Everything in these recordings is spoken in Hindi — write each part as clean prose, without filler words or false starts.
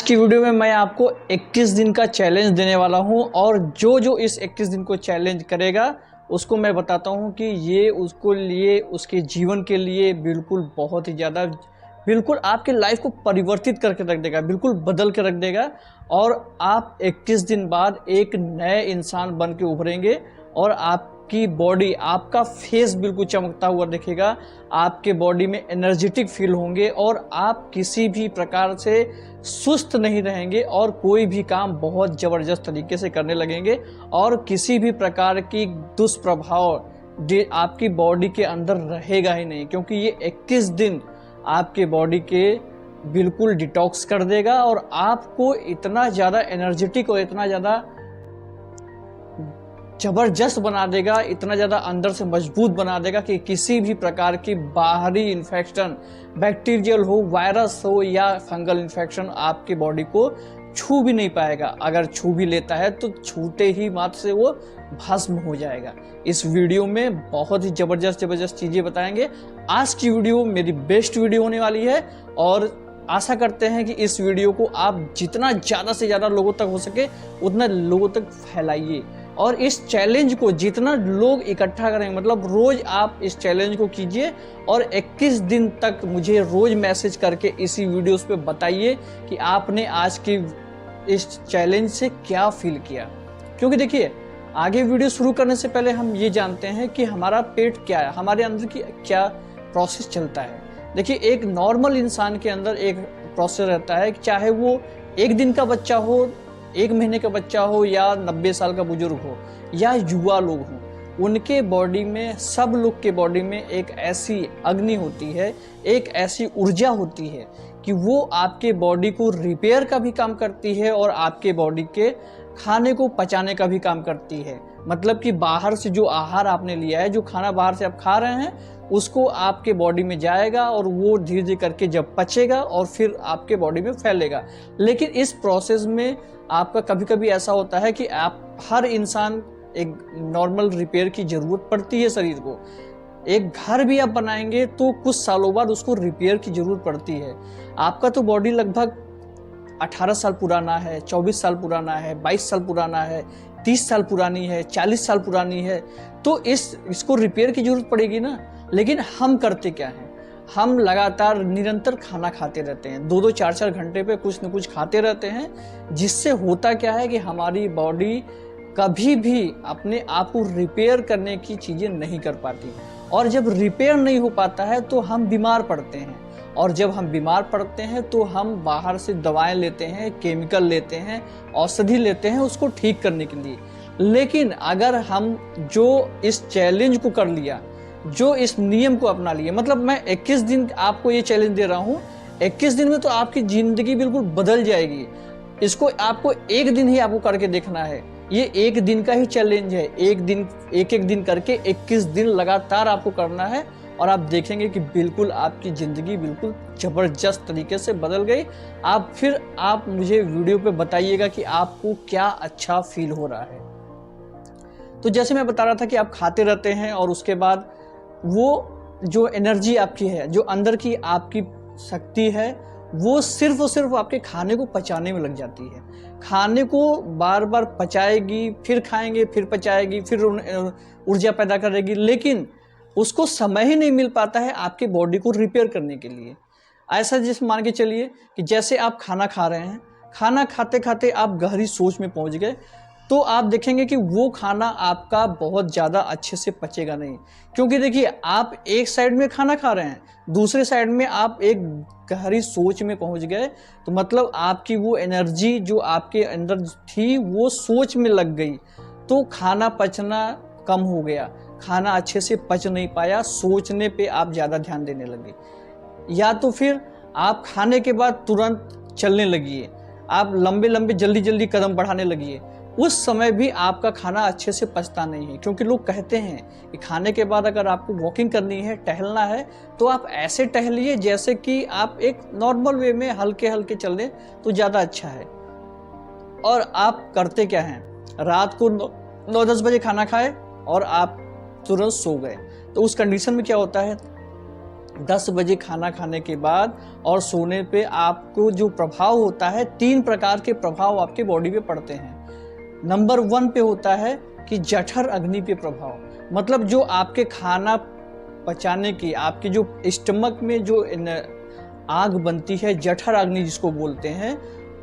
की वीडियो में मैं आपको 21 दिन का चैलेंज देने वाला हूं और जो जो इस 21 दिन को चैलेंज करेगा उसको मैं बताता हूं कि ये उसको लिए उसके जीवन के लिए बिल्कुल बहुत ही ज़्यादा बिल्कुल आपके लाइफ को परिवर्तित करके रख देगा, बिल्कुल बदल के रख देगा और आप 21 दिन बाद एक नए इंसान बन के उभरेंगे और आपकी बॉडी, आपका फेस बिल्कुल चमकता हुआ दिखेगा, आपके बॉडी में एनर्जेटिक फील होंगे और आप किसी भी प्रकार से सुस्त नहीं रहेंगे और कोई भी काम बहुत ज़बरदस्त तरीके से करने लगेंगे और किसी भी प्रकार की दुष्प्रभाव आपकी बॉडी के अंदर रहेगा ही नहीं, क्योंकि ये 21 दिन आपके बॉडी के बिल्कुल डिटॉक्स कर देगा और आपको इतना ज़्यादा एनर्जेटिक और इतना ज़्यादा ज़बरदस्त बना देगा, इतना ज़्यादा अंदर से मजबूत बना देगा कि किसी भी प्रकार की बाहरी इन्फेक्शन, बैक्टीरियल हो, वायरस हो या फंगल इन्फेक्शन आपकी बॉडी को छू भी नहीं पाएगा। अगर छू भी लेता है तो छूते ही मात्र से वो भस्म हो जाएगा। इस वीडियो में बहुत ही ज़बरदस्त चीज़ें बताएंगे। आज की वीडियो मेरी बेस्ट वीडियो होने वाली है और आशा करते हैं कि इस वीडियो को आप जितना ज़्यादा से ज़्यादा लोगों तक हो सके उतना लोगों तक फैलाइए और इस चैलेंज को जितना लोग इकट्ठा करेंगे, मतलब रोज़ आप इस चैलेंज को कीजिए और 21 दिन तक मुझे रोज़ मैसेज करके इसी वीडियोस पे बताइए कि आपने आज की इस चैलेंज से क्या फील किया। क्योंकि देखिए, आगे वीडियो शुरू करने से पहले हम ये जानते हैं कि हमारा पेट क्या है, हमारे अंदर की क्या प्रोसेस चलता है। देखिए, एक नॉर्मल इंसान के अंदर एक प्रोसेस रहता है, चाहे वो एक दिन का बच्चा हो, 1 महीने का बच्चा हो या 90 साल का बुजुर्ग हो या युवा लोग हों, उनके बॉडी में, सब लोग के बॉडी में एक ऐसी अग्नि होती है, एक ऐसी ऊर्जा होती है कि वो आपके बॉडी को रिपेयर का भी काम करती है और आपके बॉडी के खाने को पचाने का भी काम करती है। मतलब कि बाहर से जो आहार आपने लिया है, जो खाना बाहर से आप खा रहे हैं, उसको आपके बॉडी में जाएगा और वो धीरे धीरे करके जब पचेगा और फिर आपके बॉडी में फैलेगा। लेकिन इस प्रोसेस में आपका कभी कभी ऐसा होता है कि आप हर इंसान एक नॉर्मल रिपेयर की ज़रूरत पड़ती है शरीर को। एक घर भी आप बनाएंगे तो कुछ सालों बाद उसको रिपेयर की ज़रूरत पड़ती है। आपका तो बॉडी लगभग 18 साल पुराना है, 24 साल पुराना है, 22 साल पुराना है, 30 साल पुरानी है, 40 साल पुरानी है, तो इसको रिपेयर की ज़रूरत पड़ेगी ना। लेकिन हम करते क्या हैं, हम लगातार निरंतर खाना खाते रहते हैं, 2-2 4-4 घंटे पे कुछ न कुछ खाते रहते हैं, जिससे होता क्या है कि हमारी बॉडी कभी भी अपने आप को रिपेयर करने की चीज़ें नहीं कर पाती और जब रिपेयर नहीं हो पाता है तो हम बीमार पड़ते हैं और जब हम बीमार पड़ते हैं तो हम बाहर से दवाएं लेते हैं, केमिकल लेते हैं, औषधि लेते हैं उसको ठीक करने के लिए। लेकिन अगर हम जो इस चैलेंज को कर लिया, जो इस नियम को अपना लिए, मतलब मैं 21 दिन आपको ये चैलेंज दे रहा हूँ, 21 दिन में तो आपकी ज़िंदगी बिल्कुल बदल जाएगी। इसको आपको एक दिन ही आपको करके देखना है, ये एक दिन का ही चैलेंज है। एक दिन करके 21 दिन लगातार आपको करना है और आप देखेंगे कि बिल्कुल आपकी ज़िंदगी बिल्कुल ज़बरदस्त तरीके से बदल गई। आप मुझे वीडियो पे बताइएगा कि आपको क्या अच्छा फील हो रहा है। तो जैसे मैं बता रहा था कि आप खाते रहते हैं और उसके बाद वो जो एनर्जी आपकी है, जो अंदर की आपकी शक्ति है, वो सिर्फ और सिर्फ आपके खाने को पचाने में लग जाती है। खाने को बार बार पचाएगी, फिर खाएंगे, फिर पचाएगी, फिर ऊर्जा पैदा करेगी, लेकिन उसको समय ही नहीं मिल पाता है आपके बॉडी को रिपेयर करने के लिए। ऐसा जैसे मान के चलिए कि जैसे आप खाना खा रहे हैं, खाना खाते खाते आप गहरी सोच में पहुंच गए, तो आप देखेंगे कि वो खाना आपका बहुत ज़्यादा अच्छे से पचेगा नहीं। क्योंकि देखिए, आप एक साइड में खाना खा रहे हैं, दूसरे साइड में आप एक गहरी सोच में पहुंच गए, तो मतलब आपकी वो एनर्जी जो आपके अंदर थी वो सोच में लग गई, तो खाना पचना कम हो गया, खाना अच्छे से पच नहीं पाया, सोचने पे आप ज़्यादा ध्यान देने लगे। या तो फिर आप खाने के बाद तुरंत चलने लगिए, आप लंबे लंबे जल्दी कदम बढ़ाने लगिए, उस समय भी आपका खाना अच्छे से पचता नहीं है। क्योंकि लोग कहते हैं कि खाने के बाद अगर आपको वॉकिंग करनी है, टहलना है, तो आप ऐसे टहलिए जैसे कि आप एक नॉर्मल वे में हल्के हल्के चल दें तो ज़्यादा अच्छा है। और आप करते क्या हैं, रात को 9-10 बजे खाना खाए और आप तुरंत सो गए, तो उस कंडीशन में क्या होता है, 10 बजे खाना खाने के बाद और सोने पे आपको जो प्रभाव होता है, 3 प्रकार के प्रभाव आपके बॉडी पे पड़ते हैं। नंबर 1 पे होता है कि जठर अग्नि पे प्रभाव, मतलब जो आपके खाना पचाने की, आपके जो स्टमक में जो आग बनती है, जठर अग्नि जिसको बोलते हैं,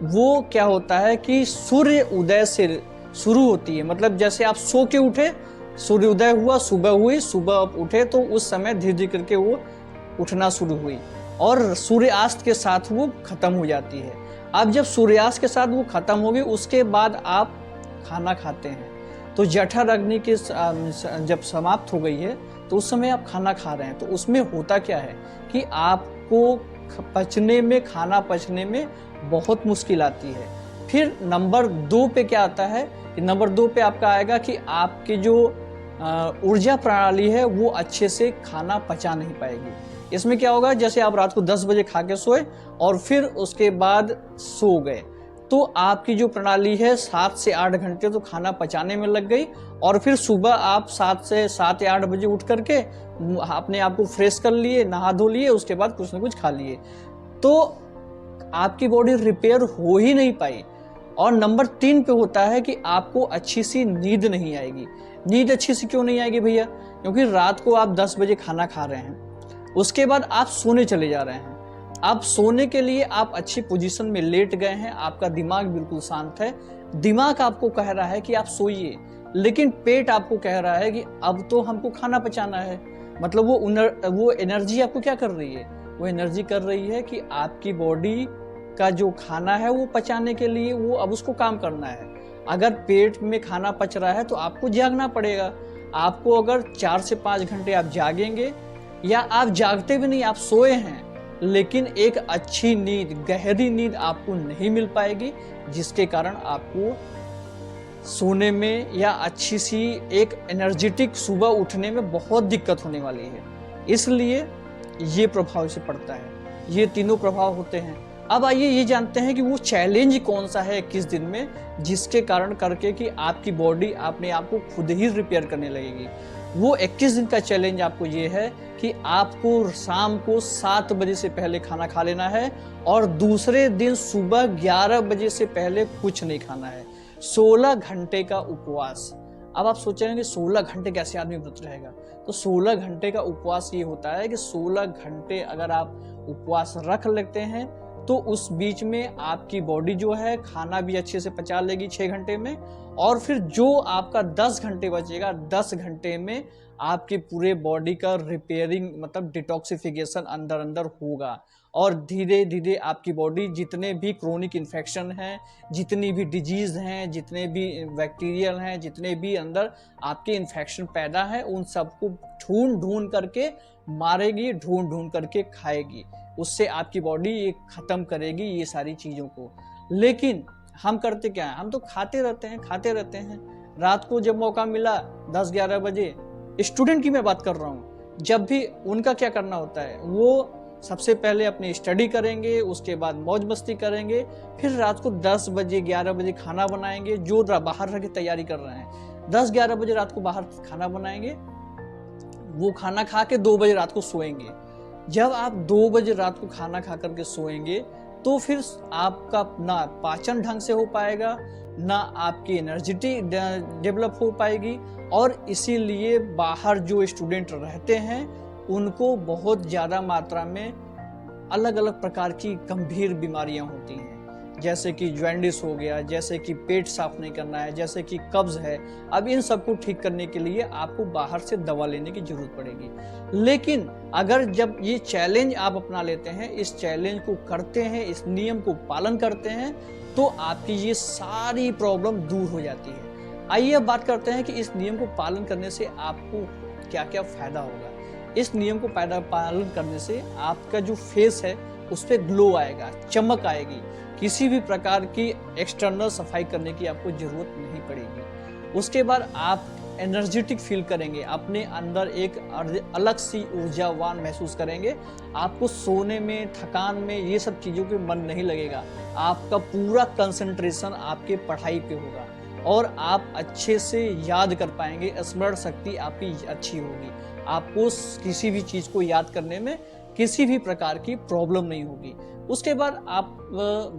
वो क्या होता है कि सूर्य उदय से शुरू होती है। मतलब जैसे आप सो के उठे, सूर्य उदय हुआ, सुबह हुई, सुबह आप उठे तो उस समय धीरे धीरे करके वो उठना शुरू हुई और सूर्यास्त के साथ वो खत्म हो जाती है। अब जब सूर्यास्त के साथ वो खत्म होगी, उसके बाद आप खाना खाते हैं, तो जठर अग्नि के जब समाप्त हो गई है तो उस समय आप खाना खा रहे हैं, तो उसमें होता क्या है कि आपको पचने में, खाना पचने में बहुत मुश्किल आती है। फिर नंबर 2 पे क्या आता है कि नंबर 2 पे आपका आएगा कि आपकी जो ऊर्जा प्रणाली है वो अच्छे से खाना पचा नहीं पाएगी। इसमें क्या होगा, जैसे आप रात को 10 बजे खा के सोए और फिर उसके बाद सो गए, तो आपकी जो प्रणाली है 7 से 8 घंटे तो खाना पचाने में लग गई और फिर सुबह आप 7 या 8 बजे उठ करके अपने आप को फ्रेश कर लिए, नहा धो लिए, उसके बाद कुछ ना कुछ खा लिए, तो आपकी बॉडी रिपेयर हो ही नहीं पाई। और नंबर 3 पे होता है कि आपको अच्छी सी नींद नहीं आएगी। नींद अच्छी सी क्यों नहीं आएगी भैया? क्योंकि रात को आप 10 बजे खाना खा रहे हैं, उसके बाद आप सोने चले जा रहे हैं। अब सोने के लिए आप अच्छी पोजीशन में लेट गए हैं, आपका दिमाग बिल्कुल शांत है, दिमाग आपको कह रहा है कि आप सोइए, लेकिन पेट आपको कह रहा है कि अब तो हमको खाना पचाना है। मतलब वो एनर्जी आपको क्या कर रही है? वो एनर्जी कर रही है कि आपकी बॉडी का जो खाना है वो पचाने के लिए वो अब उसको काम करना है। अगर पेट में खाना पच रहा है तो आपको जागना पड़ेगा। आपको अगर 4 से 5 घंटे आप जागेंगे, या आप जागते भी नहीं, आप सोए हैं, लेकिन एक अच्छी नींद, गहरी नींद आपको नहीं मिल पाएगी, जिसके कारण आपको सोने में या अच्छी सी एक एनर्जेटिक सुबह उठने में बहुत दिक्कत होने वाली है। इसलिए ये प्रभाव से पड़ता है, ये तीनों प्रभाव होते हैं। अब आइए ये जानते हैं कि वो चैलेंज कौन सा है 21 दिन में, जिसके कारण करके कि आपकी बॉडी अपने आप को खुद ही रिपेयर करने लगेगी। वो 21 दिन का चैलेंज आपको ये है कि आपको शाम को 7 बजे से पहले खाना खा लेना है और दूसरे दिन सुबह 11 बजे से पहले कुछ नहीं खाना है। 16 घंटे का उपवास। अब आप सोच रहे हैं कि 16 घंटे कैसे आदमी व्रत रहेगा? तो 16 घंटे का उपवास ये होता है कि 16 घंटे अगर आप उपवास रख लेते हैं तो उस बीच में आपकी बॉडी जो है खाना भी अच्छे से पचा लेगी 6 घंटे में, और फिर जो आपका 10 घंटे बचेगा, 10 घंटे में आपके पूरे बॉडी का रिपेयरिंग, मतलब डिटॉक्सिफिकेशन अंदर अंदर होगा और धीरे धीरे आपकी बॉडी जितने भी क्रोनिक इन्फेक्शन हैं, जितनी भी डिजीज हैं, जितने भी बैक्टीरियल हैं, जितने भी अंदर आपके इन्फेक्शन पैदा हैं, उन सबको ढूंढ ढूंढ करके मारेगी, ढूंढ ढूंढ करके खाएगी। उससे आपकी बॉडी ये खत्म करेगी ये सारी चीज़ों को। लेकिन हम करते क्या है? हम तो खाते रहते हैं। रात को जब मौका मिला 10-11 बजे, स्टूडेंट की मैं बात कर रहा हूँ, जब भी उनका क्या करना होता है, वो सबसे पहले अपनी स्टडी करेंगे, उसके बाद मौज मस्ती करेंगे, फिर रात को 10 बजे 11 बजे खाना बनाएंगे। जो बाहर रह के तैयारी कर रहे हैं, 10-11 बजे रात को बाहर खाना बनाएंगे, वो खाना खा के 2 बजे रात को सोएंगे। जब आप 2 बजे रात को खाना खा करके सोएंगे तो फिर आपका ना पाचन ढंग से हो पाएगा, ना आपकी एनर्जी डेवलप हो पाएगी, और इसीलिए बाहर जो स्टूडेंट रहते हैं उनको बहुत ज़्यादा मात्रा में अलग अलग प्रकार की गंभीर बीमारियां होती हैं, जैसे कि जॉन्डिस हो गया, जैसे कि पेट साफ नहीं करना है, जैसे कि कब्ज है। अब इन सबको ठीक करने के लिए आपको बाहर से दवा लेने की जरूरत पड़ेगी। लेकिन अगर जब ये चैलेंज आप अपना लेते हैं, इस चैलेंज को करते हैं, इस नियम को पालन करते हैं, तो आपकी ये सारी प्रॉब्लम दूर हो जाती है। आइए अब बात करते हैं कि इस नियम को पालन करने से आपको क्या क्या फायदा होगा। इस नियम को पालन करने से आपका जो फेस है उस पर ग्लो आएगा, चमक आएगी, किसी भी प्रकार की एक्सटर्नल सफाई करने की आपको जरूरत नहीं पड़ेगी। उसके बाद आप एनर्जेटिक फील करेंगे, अपने अंदर एक अलग सी ऊर्जावान महसूस करेंगे। आपको सोने में, थकान में, ये सब चीज़ों पे मन नहीं लगेगा। आपका पूरा कंसंट्रेशन आपके पढ़ाई पे होगा और आप अच्छे से याद कर पाएंगे, स्मरण शक्ति आपकी अच्छी होगी। आपको किसी भी चीज़ को याद करने में किसी भी प्रकार की प्रॉब्लम नहीं होगी। उसके बाद आप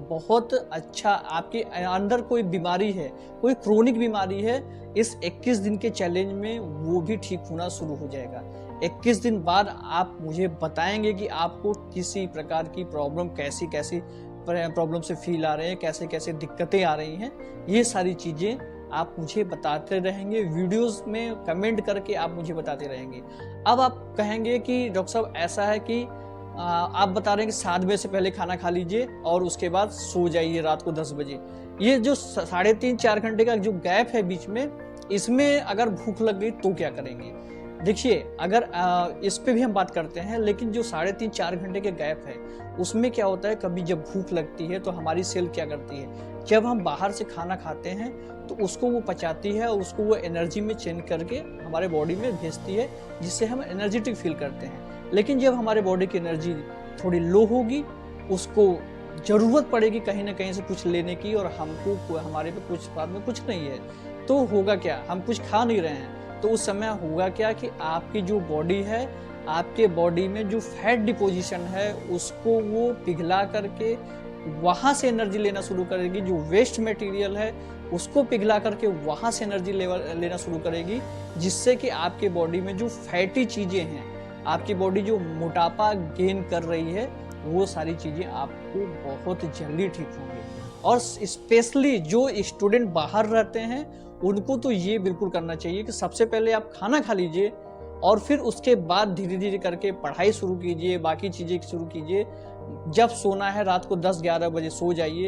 बहुत अच्छा, आपके अंदर कोई बीमारी है, कोई क्रोनिक बीमारी है, इस 21 दिन के चैलेंज में वो भी ठीक होना शुरू हो जाएगा। 21 दिन बाद आप मुझे बताएंगे कि आपको किसी प्रकार की प्रॉब्लम, कैसी कैसी प्रॉब्लम से फील आ रहे हैं, कैसे कैसे दिक्कतें आ रही हैं, ये सारी चीज़ें आप मुझे बताते रहेंगे, वीडियोस में कमेंट करके आप मुझे बताते रहेंगे। अब आप कहेंगे कि डॉक्टर साहब ऐसा है कि आप बता रहे हैं कि 7 बजे से पहले खाना खा लीजिए और उसके बाद सो जाइए रात को 10 बजे। ये जो 3.5-4 घंटे का जो गैप है बीच में, इसमें अगर भूख लग गई तो क्या करेंगे? देखिए, अगर इस पे भी हम बात करते हैं, लेकिन जो 3.5-4 घंटे के गैप है, उसमें क्या होता है, कभी जब भूख लगती है तो हमारी सेल क्या करती है, जब हम बाहर से खाना खाते हैं तो उसको वो पचाती है और उसको वो एनर्जी में चेंज करके हमारे बॉडी में भेजती है, जिससे हम एनर्जेटिक फील करते हैं। लेकिन जब हमारे बॉडी की एनर्जी थोड़ी लो होगी, उसको ज़रूरत पड़ेगी कहीं ना कहीं से कुछ लेने की, और हमको हमारे पे कुछ बाद में कुछ नहीं है, तो होगा क्या, हम कुछ खा नहीं रहे हैं, तो उस समय होगा क्या कि आपकी जो बॉडी है, आपके बॉडी में जो फैट डिपोजिशन है, उसको वो पिघला करके वहाँ से एनर्जी लेना शुरू करेगी। जो वेस्ट मटेरियल है उसको पिघला करके वहाँ से एनर्जी लेना शुरू करेगी, जिससे कि आपके बॉडी में जो फैटी चीज़ें हैं, आपकी बॉडी जो मोटापा गेन कर रही है, वो सारी चीज़ें आपको बहुत जल्दी ठीक होंगी। और स्पेशली जो स्टूडेंट बाहर रहते हैं, उनको तो ये बिल्कुल करना चाहिए कि सबसे पहले आप खाना खा लीजिए और फिर उसके बाद धीरे धीरे करके पढ़ाई शुरू कीजिए, बाकी चीज़ें शुरू कीजिए। जब सोना है रात को 10-11 बजे सो जाइए।